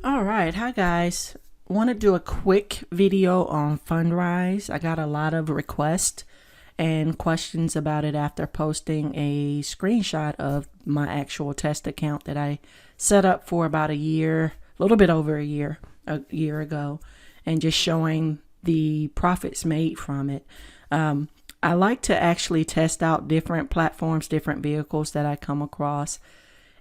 All right, hi guys. Want to do a quick video on Fundrise. I got a lot of requests and questions about it after posting a screenshot of my actual test account that I set up for about a year, a little bit over a year ago, and just showing the profits made from it. I like to actually test out different platforms, different vehicles that I come across,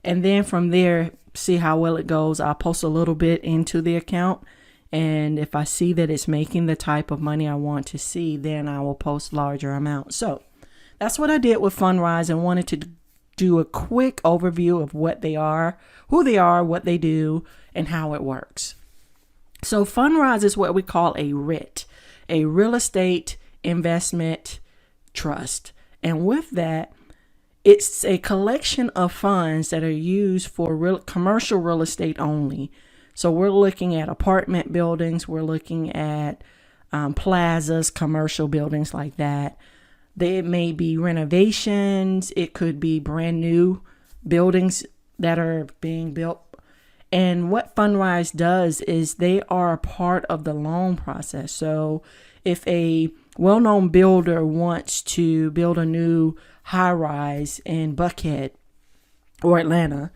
and then from there see how well it goes. I'll post a little bit into the account, and if I see that it's making the type of money I want to see, then I will post larger amounts. So that's what I did with Fundrise, and wanted to do a quick overview of what they are, who they are, what they do, and how it works. So Fundrise is what we call a REIT, a real estate investment trust. And with that, it's a collection of funds that are used for commercial real estate only. So we're looking at apartment buildings, we're looking at plazas, commercial buildings like that. They may be renovations, it could be brand new buildings that are being built. And what Fundrise does is they are a part of the loan process. So if a well-known builder wants to build a new high-rise in Buckhead or Atlanta,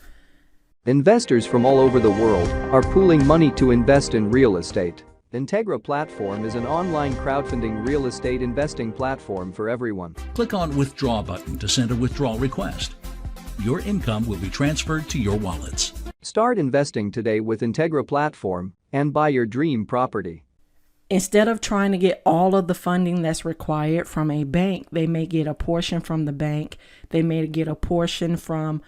investors from all over the world are pooling money to invest in real estate. Integra Platform is an online crowdfunding real estate investing platform for everyone. Click on Withdraw button to send a withdrawal request. Your income will be transferred to your wallets. Start investing today with Integra Platform and buy your dream property. instead of trying to get all of the funding that's required from a bank, they may get a portion from the bank. They may get a portion from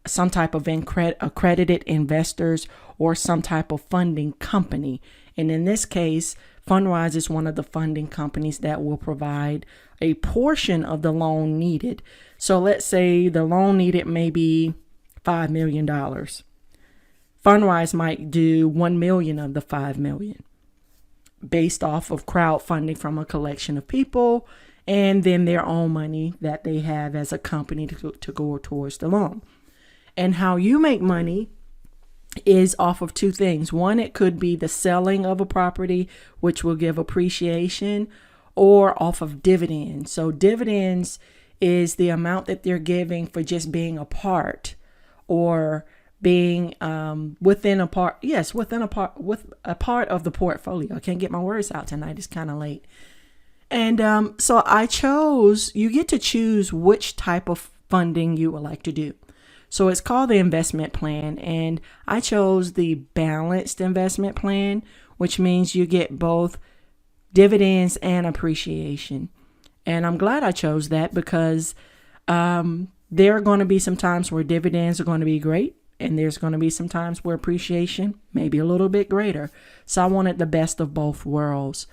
some type of accredited investors or some type of funding company. And in this case, Fundrise is one of the funding companies that will provide a portion of the loan needed. So let's say the loan needed maybe $5 million. Fundrise might do 1 million of the 5 million based off of crowdfunding from a collection of people and then their own money that they have as a company to go towards the loan. And how you make money is off of two things. One, it could be the selling of a property, which will give appreciation, or off of dividends. So dividends is the amount that they're giving for just being a part or being within a part of the portfolio. I can't get my words out tonight. It's kind of late. And so you get to choose which type of funding you would like to do. So it's called the investment plan, and I chose the balanced investment plan, which means you get both dividends and appreciation. And I'm glad I chose that because there are going to be some times where dividends are going to be great, and there's going to be some times where appreciation may be a little bit greater. So I wanted the best of both worlds.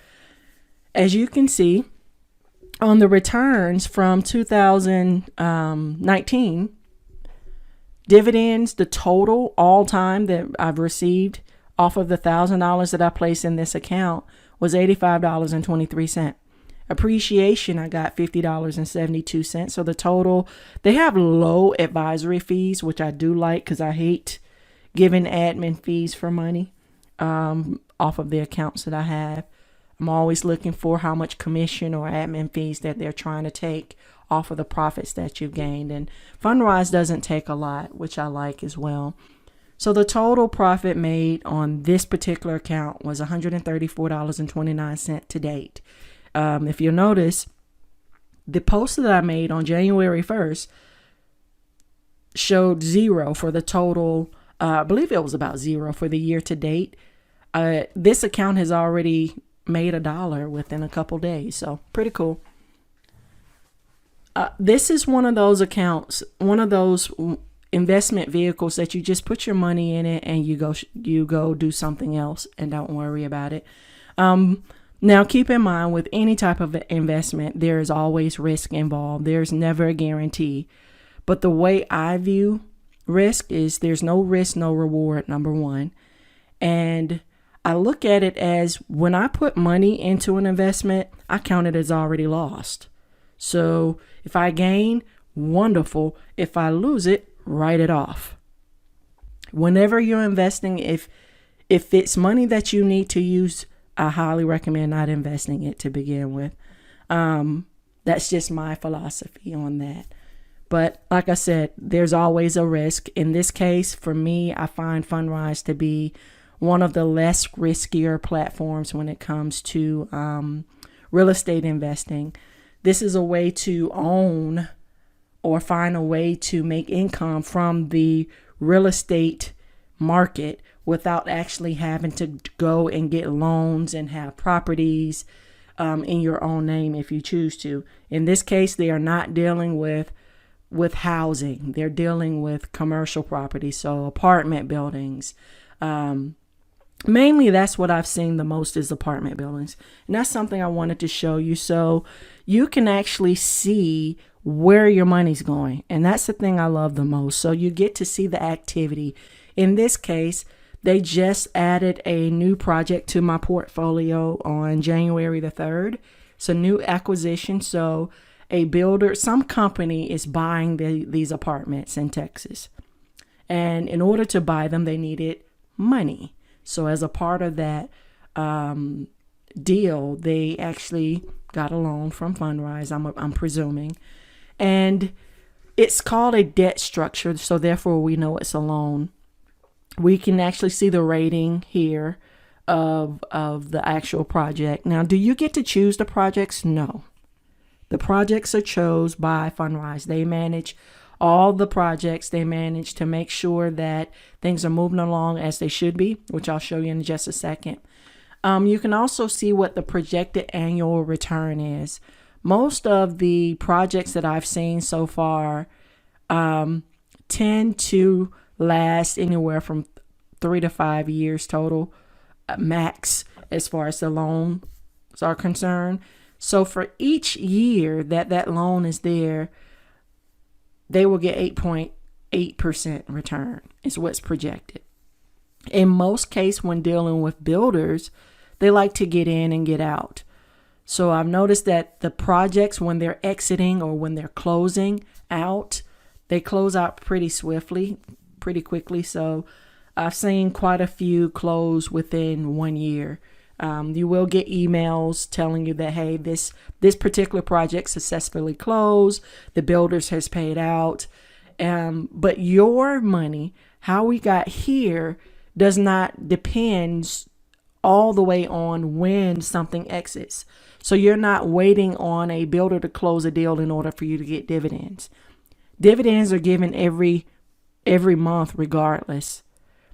As you can see on the returns from 2019, dividends, the total all time that I've received off of the $1,000 that I placed in this account was $85.23. Appreciation, I got $50.72. So the total, they have low advisory fees, which I do like because I hate giving admin fees for money off of the accounts that I have. I'm always looking for how much commission or admin fees that they're trying to take off of the profits that you've gained. And Fundrise doesn't take a lot, which I like as well. So the total profit made on this particular account was $134.29 to date. If you'll notice, the post that I made on January 1st showed zero for the total. I believe it was about zero for the year to date. This account has already made $1 within a couple days. So pretty cool. This is one of those accounts, one of those investment vehicles that you just put your money in it and you go do something else and don't worry about it. Now, keep in mind with any type of investment, there is always risk involved. There's never a guarantee. But the way I view risk is there's no risk, no reward, number one. And I look at it as when I put money into an investment, I count it as already lost. So if I gain, wonderful. If I lose it, write it off. Whenever you're investing, if If it's money that you need to use, I highly recommend not investing it to begin with. That's just my philosophy on that. But like I said, there's always a risk. In this case, for me, I find Fundrise to be one of the less riskier platforms when it comes to real estate investing. This is a way to own or find a way to make income from the real estate market without actually having to go and get loans and have properties in your own name if you choose to. In this case, they are not dealing with housing. They're dealing with commercial property, so apartment buildings. Mainly that's what I've seen the most is apartment buildings. And that's something I wanted to show you so you can actually see where your money's going. And that's the thing I love the most. So you get to see the activity. In this case, they just added a new project to my portfolio on January the 3rd. It's a new acquisition. So a builder, some company is buying these apartments in Texas. And in order to buy them, they needed money. So as a part of that deal, they actually got a loan from Fundrise, I'm presuming. And it's called a debt structure, so therefore we know it's a loan. We can actually see the rating here of the actual project. Now, do you get to choose the projects? No. The projects are chosen by Fundrise. They manage all the projects. They manage to make sure that things are moving along as they should be, which I'll show you in just a second. You can also see what the projected annual return is. Most of the projects that I've seen so far tend to last anywhere from 3 to 5 years total, max, as far as the loans are concerned. So for each year that loan is there, they will get 8.8% return is what's projected. In most cases, when dealing with builders, they like to get in and get out. So I've noticed that the projects, when they're exiting or when they're closing out, they close out pretty quickly. So I've seen quite a few close within 1 year. You will get emails telling you that, hey, this particular project successfully closed, the builders has paid out. But your money, how we got here, does not depend all the way on when something exits. So you're not waiting on a builder to close a deal in order for you to get dividends. Dividends are given every month regardless.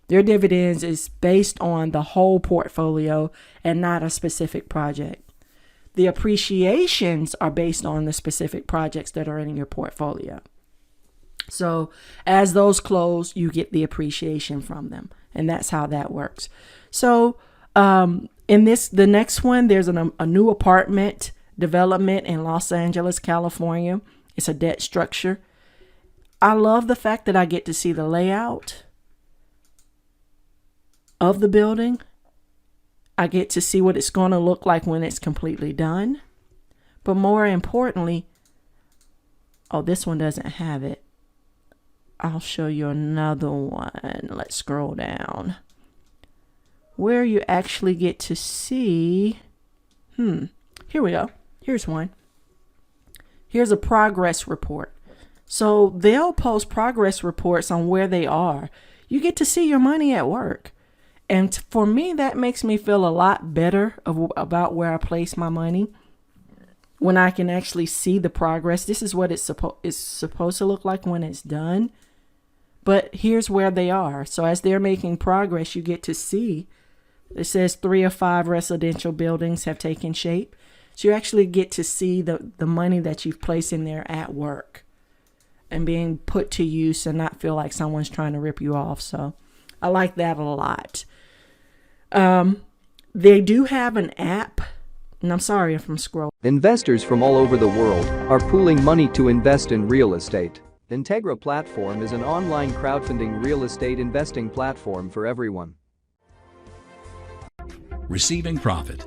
Their dividends is based on the whole portfolio and not a specific project. The appreciations are based on the specific projects that are in your portfolio. So as those close, you get the appreciation from them. And that's how that works. So in the next one, there's a new apartment development in Los Angeles, California. It's a debt structure. I love the fact that I get to see the layout of the building. I get to see what it's going to look like when it's completely done. But more importantly, this one doesn't have it. I'll show you another one. Let's scroll down. Where you actually get to see, here we go. Here's one. Here's a progress report. So they'll post progress reports on where they are. You get to see your money at work. And for me, that makes me feel a lot better about where I place my money when I can actually see the progress. This is what it's supposed to look like when it's done. But here's where they are. So as they're making progress, you get to see. It says 3 of 5 residential buildings have taken shape. So you actually get to see the money that you've placed in there at work and being put to use and not feel like someone's trying to rip you off. So I like that a lot. They do have an app, and I'm sorry if I'm scrolling. Investors from all over the world are pooling money to invest in real estate. Integra Platform is an online crowdfunding real estate investing platform for everyone. Receiving profit.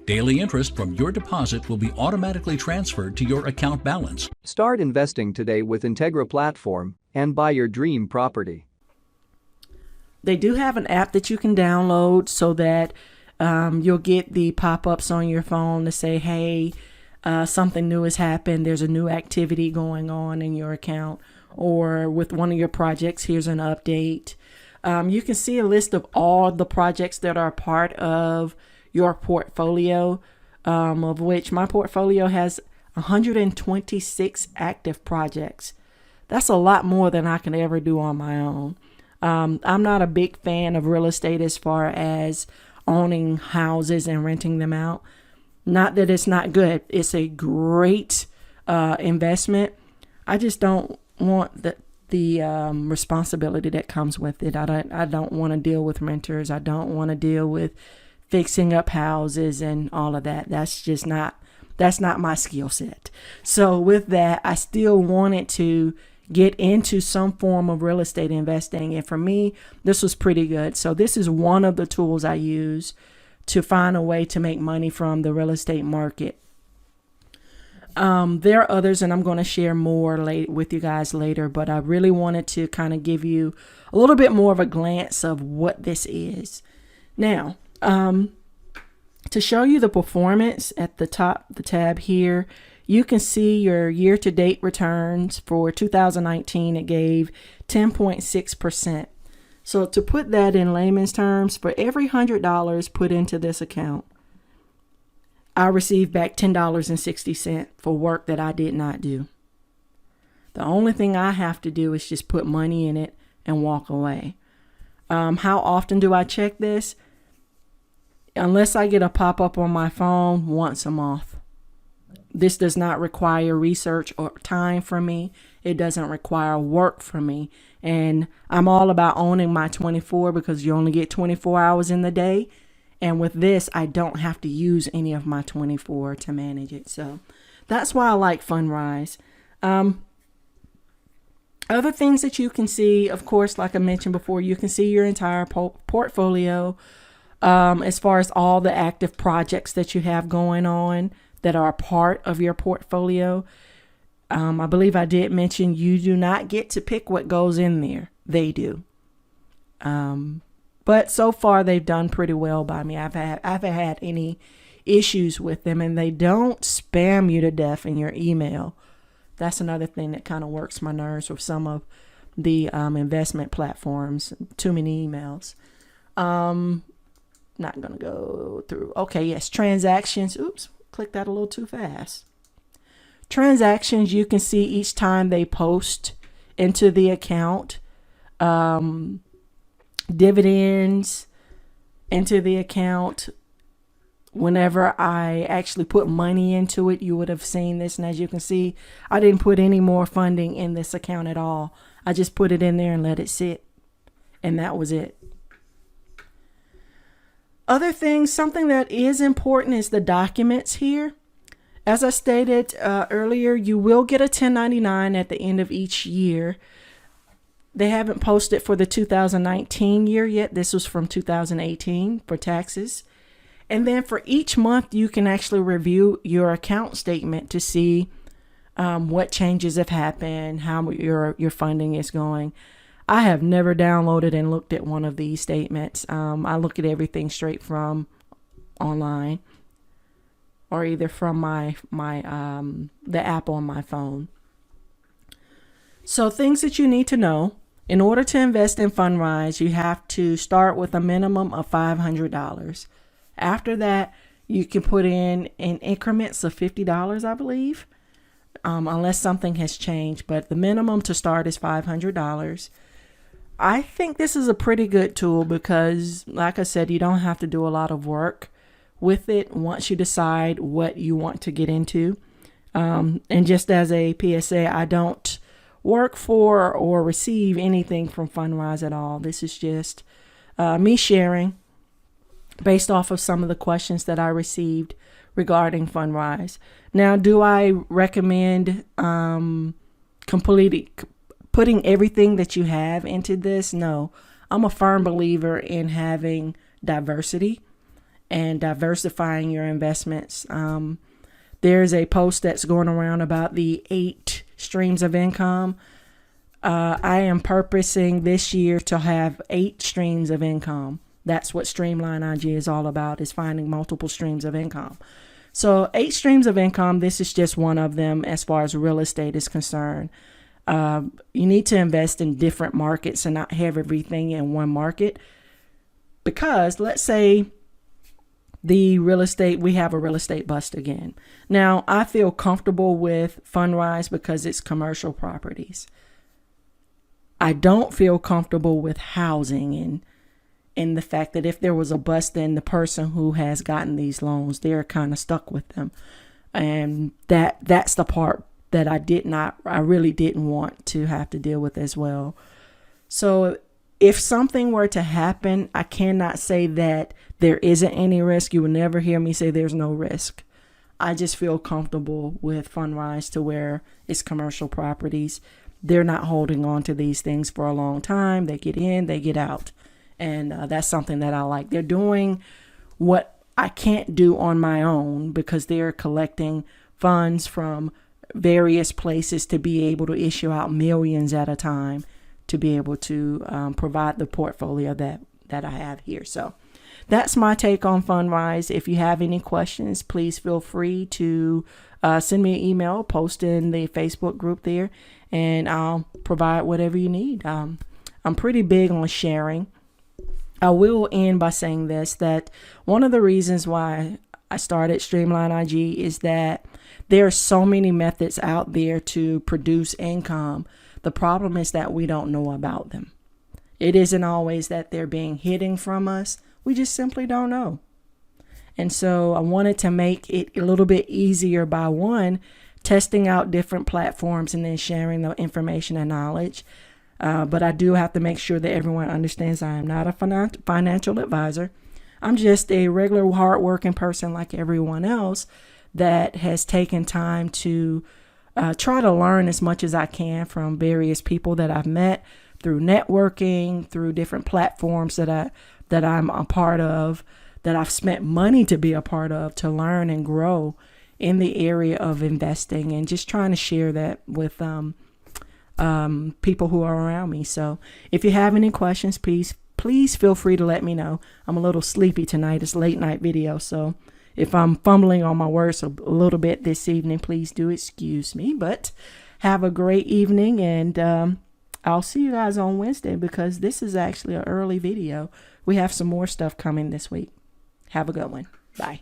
Daily interest from your deposit will be automatically transferred to your account balance. Start investing today with Integra Platform and buy your dream property. They do have an app that you can download so that you'll get the pop-ups on your phone to say, hey, something new has happened. There's a new activity going on in your account, or with one of your projects, here's an update. You can see a list of all the projects that are part of your portfolio, of which my portfolio has 126 active projects. That's a lot more than I can ever do on my own. I'm not a big fan of real estate as far as owning houses and renting them out. Not that it's not good. It's a great investment. I just don't want the responsibility that comes with it. I don't want to deal with renters. I don't want to deal with fixing up houses and all of that. That's not my skill set. So with that, I still wanted to get into some form of real estate investing. And for me, this was pretty good. So this is one of the tools I use to find a way to make money from the real estate market. There are others, and I'm going to share more with you guys later, but I really wanted to kind of give you a little bit more of a glance of what this is. Now, to show you the performance at the top, the tab here, you can see your year-to-date returns for 2019. It gave 10.6%. So to put that in layman's terms, for every $100 put into this account, I received back $10.60 for work that I did not do. The only thing I have to do is just put money in it and walk away. How often do I check this? Unless I get a pop-up on my phone, once a month. This does not require research or time from me. It doesn't require work from me. And I'm all about owning my 24 because you only get 24 hours in the day. And with this, I don't have to use any of my 24 to manage it. So that's why I like Fundrise. Other things that you can see, of course, like I mentioned before, you can see your entire portfolio as far as all the active projects that you have going on that are a part of your portfolio. I believe I did mention you do not get to pick what goes in there. They do. But so far they've done pretty well by me. I've had any issues with them, and they don't spam you to death in your email. That's another thing that kind of works my nerves with some of the investment platforms. Too many emails. Not going to go through. Okay, yes, transactions. Oops, clicked that a little too fast. Transactions, you can see each time they post into the account. Dividends into the account. Whenever I actually put money into it, you would have seen this. And as you can see, I didn't put any more funding in this account at all. I just put it in there and let it sit. And that was it. Other things, something that is important is the documents here. As I stated earlier, you will get a 1099 at the end of each year. They haven't posted for the 2019 year yet. This was from 2018 for taxes. And then for each month, you can actually review your account statement to see what changes have happened, how your funding is going. I have never downloaded and looked at one of these statements. I look at everything straight from online or either from the app on my phone. So things that you need to know. In order to invest in Fundrise, you have to start with a minimum of $500. After that, you can put in increments of $50, I believe, unless something has changed. But the minimum to start is $500. I think this is a pretty good tool because, like I said, you don't have to do a lot of work with it once you decide what you want to get into. And just as a PSA, I don't work for or receive anything from Fundrise at all. This is just me sharing based off of some of the questions that I received regarding Fundrise. Now, do I recommend putting everything that you have into this? No. I'm a firm believer in having diversity and diversifying your investments. There's a post that's going around about the 8 streams of income. I am purposing this year to have 8 streams of income. That's what Streamline IG is all about, is finding multiple streams of income. So 8 streams of income, this is just one of them as far as real estate is concerned. You need to invest in different markets and not have everything in one market. Because let's say we have a real estate bust again. Now, I feel comfortable with Fundrise because it's commercial properties. I don't feel comfortable with housing and the fact that if there was a bust, then the person who has gotten these loans, they're kind of stuck with them. And that's the part that I really didn't want to have to deal with as well. So if something were to happen, I cannot say that there isn't any risk. You will never hear me say there's no risk. I just feel comfortable with Fundrise to where it's commercial properties. They're not holding on to these things for a long time. They get in, they get out. And that's something that I like. They're doing what I can't do on my own because they're collecting funds from various places to be able to issue out millions at a time to be able to provide the portfolio that I have here. So that's my take on Fundrise. If you have any questions, please feel free to send me an email, post in the Facebook group there, and I'll provide whatever you need. I'm pretty big on sharing. I will end by saying this, that one of the reasons why I started Streamline IG is that there are so many methods out there to produce income. The problem is that we don't know about them. It isn't always that they're being hidden from us. We just simply don't know. And so I wanted to make it a little bit easier by testing out different platforms and then sharing the information and knowledge. But I do have to make sure that everyone understands I am not a financial advisor. I'm just a regular hardworking person like everyone else that has taken time to try to learn as much as I can from various people that I've met through networking, through different platforms that I'm a part of, that I've spent money to be a part of, to learn and grow in the area of investing, and just trying to share that with people who are around me. So if you have any questions, please feel free to let me know. I'm a little sleepy tonight. It's a late night video. So if I'm fumbling on my words a little bit this evening, please do excuse me. But have a great evening, and I'll see you guys on Wednesday because this is actually an early video. We have some more stuff coming this week. Have a good one. Bye.